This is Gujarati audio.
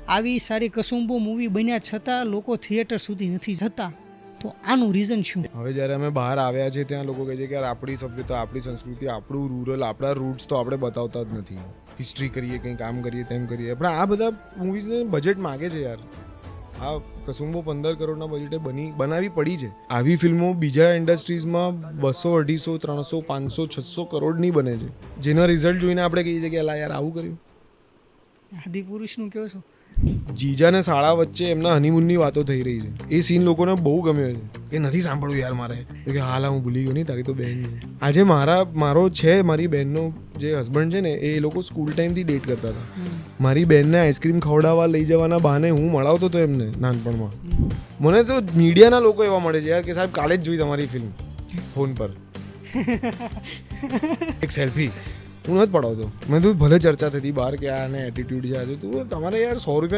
આવી સારી કસુંબો મૂવી બન્યા છતાં લોકો થિયેટર સુધી નથી જતા, તો આનું રીઝન શું? હવે જ્યારે અમે બહાર આવ્યા છે ત્યાં લોકો કહે છે કે યાર આપણી સભ્યતા, આપણી સંસ્કૃતિ, આપણું રૂરલ, આપણા રૂટ્સ તો આપણે બતાવતા જ નથી. હિસ્ટ્રી કરીએ, કંઈ કામ કરીએ, તેમ કરીએ, પણ આ બધા મૂવીઝને બજેટ માગે છે યાર. આ કસુંબો 15 કરોડના બજેટે બનાવી પડી છે. આવી ફિલ્મો બીજા ઇન્ડસ્ટ્રીઝમાં 200, 250, 300, 500, 600 કરોડની બને છે, જેના રિઝલ્ટ જોઈને આપણે કહીએ છીએ કે અલા યાર આવું કર્યું. આદિપુરુષનું કહો છો? જીજા ને શાળા વચ્ચે એમના હનીમૂનની વાતો થઈ રહી છે. એ સીન લોકોને બહુ ગમ્યો છે. એ નથી સાંભળવું યાર મારે, કે હાલ હું ભૂલી ગયો નહીં, તારી તો બહેન છે. આજે મારો છે, મારી બહેનનો જે હસબન્ડ છે ને, એ લોકો સ્કૂલ ટાઈમથી ડેટ કરતા હતા. મારી બહેનને આઈસ્ક્રીમ ખવડાવવા લઈ જવાના બહાને હું મળાવતો હતો એમને નાનપણમાં. મને તો મીડિયાના લોકો એવા મળે છે યાર કે સાહેબ કાલે જ જોઈ તમારી ફિલ્મ ફોન પર. એક સેલ્ફી હું નથી પડાવતો. મેં તો ભલે ચર્ચા થતી બહાર કે આને એટીટ્યુડ છે, આજે તું તમારે યાર 100 રૂપિયા